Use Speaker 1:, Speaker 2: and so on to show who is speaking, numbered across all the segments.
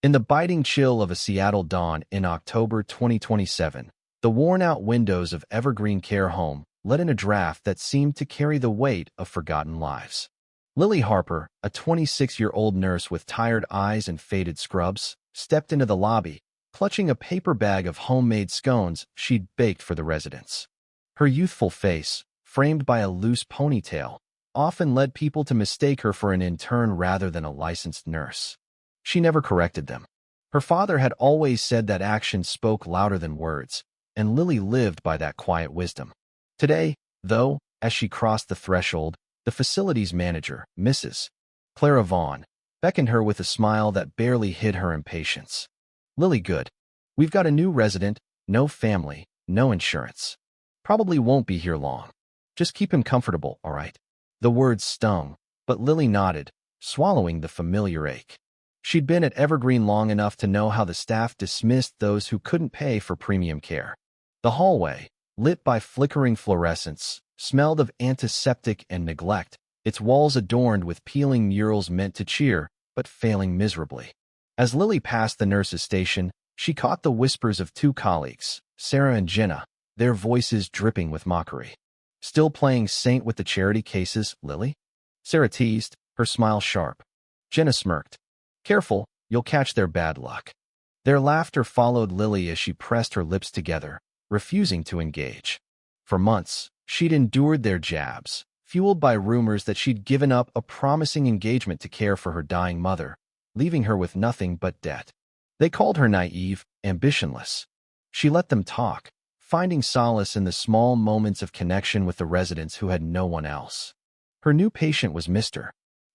Speaker 1: In the biting chill of a Seattle dawn in October 2027, the worn-out windows of Evergreen Care Home let in a draft that seemed to carry the weight of forgotten lives. Lily Harper, a 26-year-old nurse with tired eyes and faded scrubs, stepped into the lobby, clutching a paper bag of homemade scones she'd baked for the residents. Her youthful face, framed by a loose ponytail, often led people to mistake her for an intern rather than a licensed nurse. She never corrected them. Her father had always said that actions spoke louder than words, and Lily lived by that quiet wisdom. Today, though, as she crossed the threshold, the facility's manager, Mrs. Clara Vaughn, beckoned her with a smile that barely hid her impatience. "Lily, good. We've got a new resident, no family, no insurance. Probably won't be here long. Just keep him comfortable, all right?" The words stung, but Lily nodded, swallowing the familiar ache. She'd been at Evergreen long enough to know how the staff dismissed those who couldn't pay for premium care. The hallway, lit by flickering fluorescents, smelled of antiseptic and neglect, its walls adorned with peeling murals meant to cheer, but failing miserably. As Lily passed the nurse's station, she caught the whispers of two colleagues, Sarah and Jenna, their voices dripping with mockery. "Still playing saint with the charity cases, Lily?" Sarah teased, her smile sharp. Jenna smirked. "Careful, you'll catch their bad luck." Their laughter followed Lily as she pressed her lips together, refusing to engage. For months, she'd endured their jabs, fueled by rumors that she'd given up a promising engagement to care for her dying mother, leaving her with nothing but debt. They called her naive, ambitionless. She let them talk, finding solace in the small moments of connection with the residents who had no one else. Her new patient was Mr.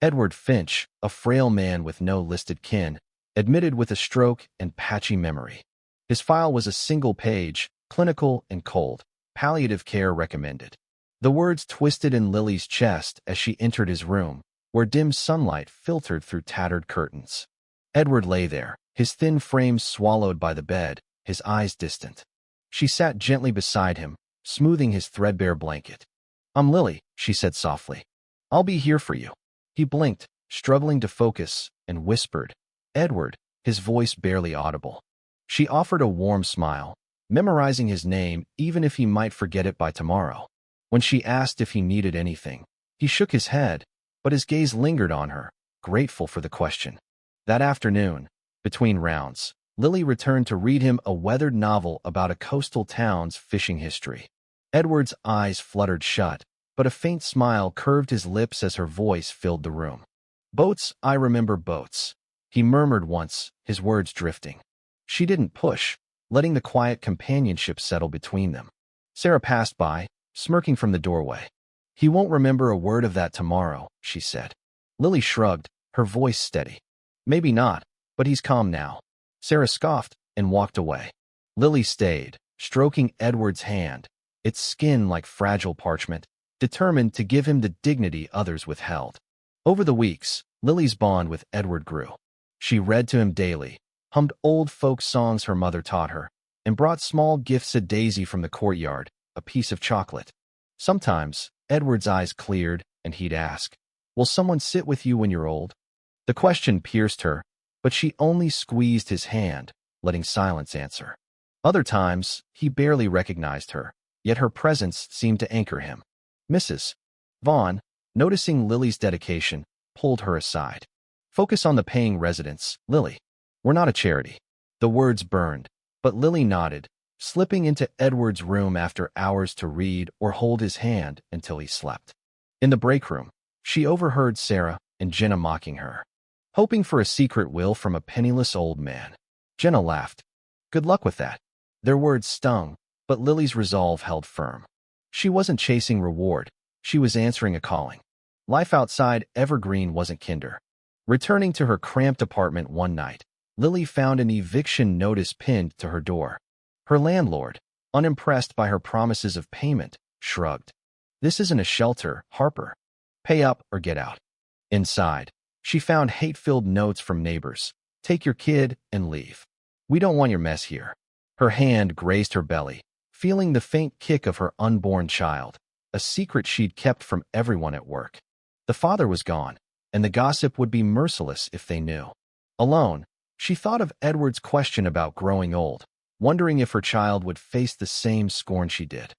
Speaker 1: Edward Finch, a frail man with no listed kin, admitted with a stroke and patchy memory. His file was a single page, clinical and cold, palliative care recommended. The words twisted in Lily's chest as she entered his room, where dim sunlight filtered through tattered curtains. Edward lay there, his thin frame swallowed by the bed, his eyes distant. She sat gently beside him, smoothing his threadbare blanket. "I'm Lily," she said softly. "I'll be here for you." He blinked, struggling to focus, and whispered, "Edward," his voice barely audible. She offered a warm smile, memorizing his name even if he might forget it by tomorrow. When she asked if he needed anything, he shook his head, but his gaze lingered on her, grateful for the question. That afternoon, between rounds, Lily returned to read him a weathered novel about a coastal town's fishing history. Edward's eyes fluttered shut, but a faint smile curved his lips as her voice filled the room. "Boats, I remember boats," he murmured once, his words drifting. She didn't push, letting the quiet companionship settle between them. Sarah passed by, smirking from the doorway. "He won't remember a word of that tomorrow," she said. Lily shrugged, her voice steady. "Maybe not, but he's calm now." Sarah scoffed and walked away. Lily stayed, stroking Edward's hand, its skin like fragile parchment, determined to give him the dignity others withheld. Over the weeks, Lily's bond with Edward grew. She read to him daily, hummed old folk songs her mother taught her, and brought small gifts: a daisy from the courtyard, a piece of chocolate. Sometimes, Edward's eyes cleared, and he'd ask, "Will someone sit with you when you're old?" The question pierced her, but she only squeezed his hand, letting silence answer. Other times, he barely recognized her, yet her presence seemed to anchor him. Mrs. Vaughn, noticing Lily's dedication, pulled her aside. "Focus on the paying residents, Lily. We're not a charity." The words burned, but Lily nodded, slipping into Edward's room after hours to read or hold his hand until he slept. In the break room, she overheard Sarah and Jenna mocking her. "Hoping for a secret will from a penniless old man." Jenna laughed. "Good luck with that." Their words stung, but Lily's resolve held firm. She wasn't chasing reward, she was answering a calling. Life outside Evergreen wasn't kinder. Returning to her cramped apartment one night, Lily found an eviction notice pinned to her door. Her landlord, unimpressed by her promises of payment, shrugged. "This isn't a shelter, Harper. Pay up or get out." Inside, she found hate-filled notes from neighbors. "Take your kid and leave. We don't want your mess here." Her hand grazed her belly, feeling the faint kick of her unborn child, a secret she'd kept from everyone at work. The father was gone, and the gossip would be merciless if they knew. Alone, She thought of Edward's question about growing old, wondering if her child would face the same scorn she did.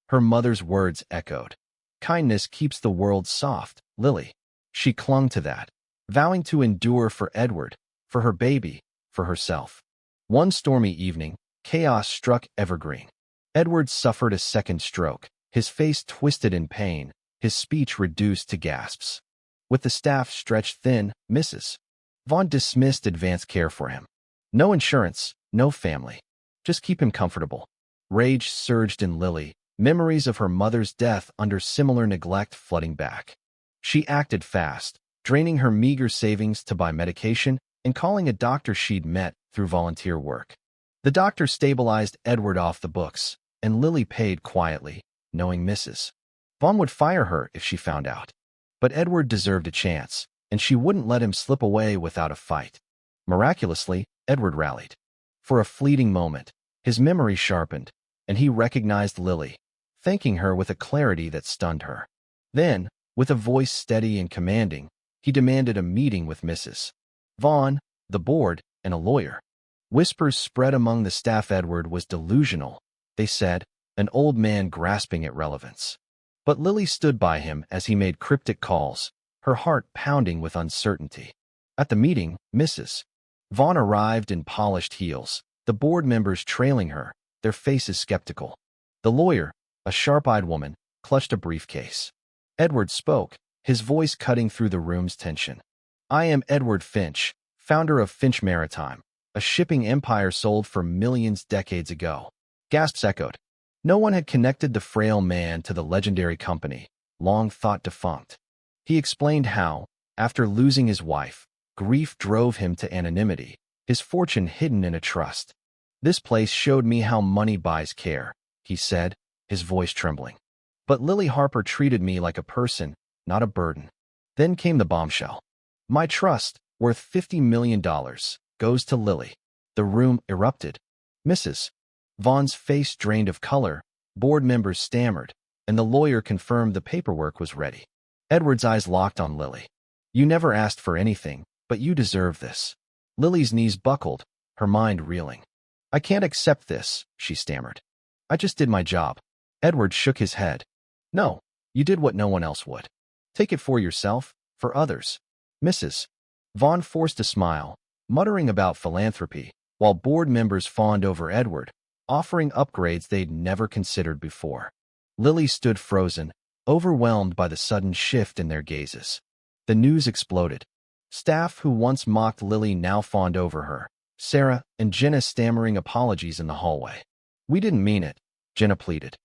Speaker 1: Her mother's words echoed. Kindness keeps the world soft, Lily. She clung to that, vowing to endure for Edward, for her baby, for herself. One stormy evening, chaos struck Evergreen. Edward suffered a second stroke, his face twisted in pain, his speech reduced to gasps. With the staff stretched thin, Mrs. Vaughn dismissed advanced care for him. No insurance, no family. Just keep him comfortable. Rage surged in Lily, memories of her mother's death under similar neglect flooding back. She acted fast, draining her meager savings to buy medication and calling a doctor she'd met through volunteer work. The doctor stabilized Edward off the books, and Lily paid quietly, knowing Mrs. Vaughn would fire her if she found out. But Edward deserved a chance, and she wouldn't let him slip away without a fight. Miraculously, Edward rallied. For a fleeting moment, his memory sharpened, and he recognized Lily, thanking her with a clarity that stunned her. Then, with a voice steady and commanding, he demanded a meeting with Mrs. Vaughn, the board, and a lawyer. Whispers spread among the staff Edward was delusional, they said, an old man grasping at relevance. But Lily stood by him as he made cryptic calls, her heart pounding with uncertainty. At the meeting, Mrs. Vaughn arrived in polished heels, the board members trailing her, their faces skeptical. The lawyer, a sharp-eyed woman, clutched a briefcase. Edward spoke, his voice cutting through the room's tension. I am Edward Finch, founder of Finch Maritime, a shipping empire sold for millions decades ago. Gasps echoed. No one had connected the frail man to the legendary company, long thought defunct. He explained how, after losing his wife, grief drove him to anonymity, his fortune hidden in a trust. This place showed me how money buys care, he said, his voice trembling. But Lily Harper treated me like a person, not a burden. Then came the bombshell. My trust, worth $50 million, goes to Lily. The room erupted. Mrs. Vaughn's face drained of color, board members stammered, and the lawyer confirmed the paperwork was ready. Edward's eyes locked on Lily. You never asked for anything, but you deserve this. Lily's knees buckled, her mind reeling. I can't accept this, she stammered. I just did my job. Edward shook his head. No, you did what no one else would. Take it for yourself, for others. Mrs. Vaughn forced a smile, muttering about philanthropy, while board members fawned over Edward, offering upgrades they'd never considered before. Lily stood frozen, overwhelmed by the sudden shift in their gazes. The news exploded. Staff who once mocked Lily now fawned over her, Sarah and Jenna stammering apologies in the hallway. We didn't mean it, Jenna pleaded.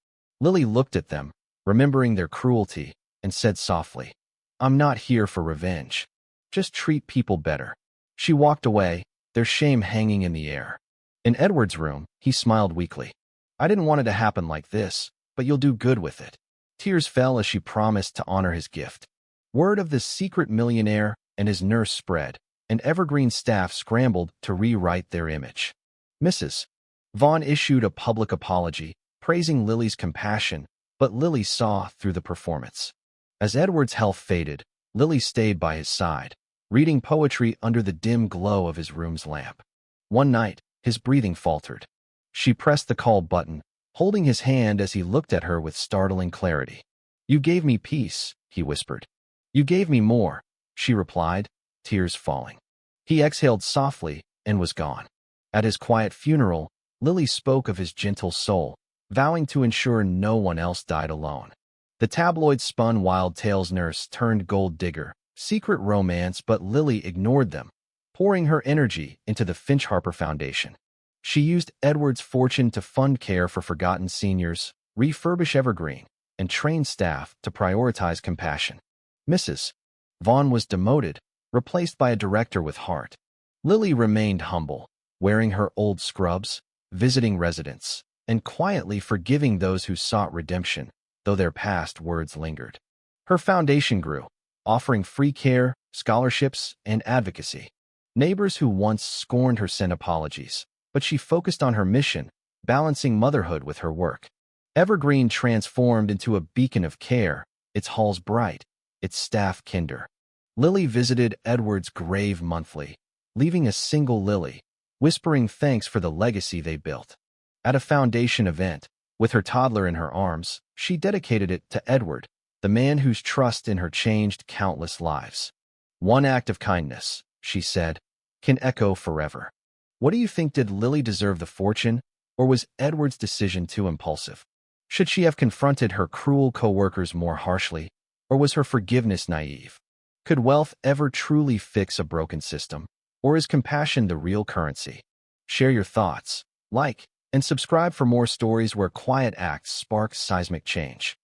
Speaker 1: Lily looked at them, remembering their cruelty, and said softly, I'm not here for revenge. Just treat people better. She walked away, their shame hanging in the air. In Edward's room, he smiled weakly. I didn't want it to happen like this, but you'll do good with it. Tears fell as she promised to honor his gift. Word of the secret millionaire and his nurse spread, and Evergreen staff scrambled to rewrite their image. Mrs. Vaughn issued a public apology, praising Lily's compassion, but Lily saw through the performance. As Edward's health faded, Lily stayed by his side, reading poetry under the dim glow of his room's lamp. One night, his breathing faltered. She pressed the call button, holding his hand as he looked at her with startling clarity. You gave me peace, he whispered. You gave me more, she replied, tears falling. He exhaled softly and was gone. At his quiet funeral, Lily spoke of his gentle soul, vowing to ensure no one else died alone. The tabloids spun wild tales nurse turned gold digger, secret romance, but Lily ignored them, pouring her energy into the Finch Harper Foundation. She used Edward's fortune to fund care for forgotten seniors, refurbish Evergreen, and train staff to prioritize compassion. Mrs. Vaughn was demoted, replaced by a director with heart. Lily remained humble, wearing her old scrubs, visiting residents, and quietly forgiving those who sought redemption, though their past words lingered. Her foundation grew, offering free care, scholarships, and advocacy. Neighbors who once scorned her sent apologies, but she focused on her mission, balancing motherhood with her work. Evergreen transformed into a beacon of care, its halls bright, its staff kinder. Lily visited Edward's grave monthly, leaving a single Lily, whispering thanks for the legacy they built. At a foundation event, with her toddler in her arms, she dedicated it to Edward, the man whose trust in her changed countless lives. One act of kindness, she said, can echo forever. What do you think? Did Lily deserve the fortune, or was Edward's decision too impulsive? Should she have confronted her cruel co-workers more harshly, or was her forgiveness naive? Could wealth ever truly fix a broken system, or is compassion the real currency? Share your thoughts, like, and subscribe for more stories where quiet acts spark seismic change.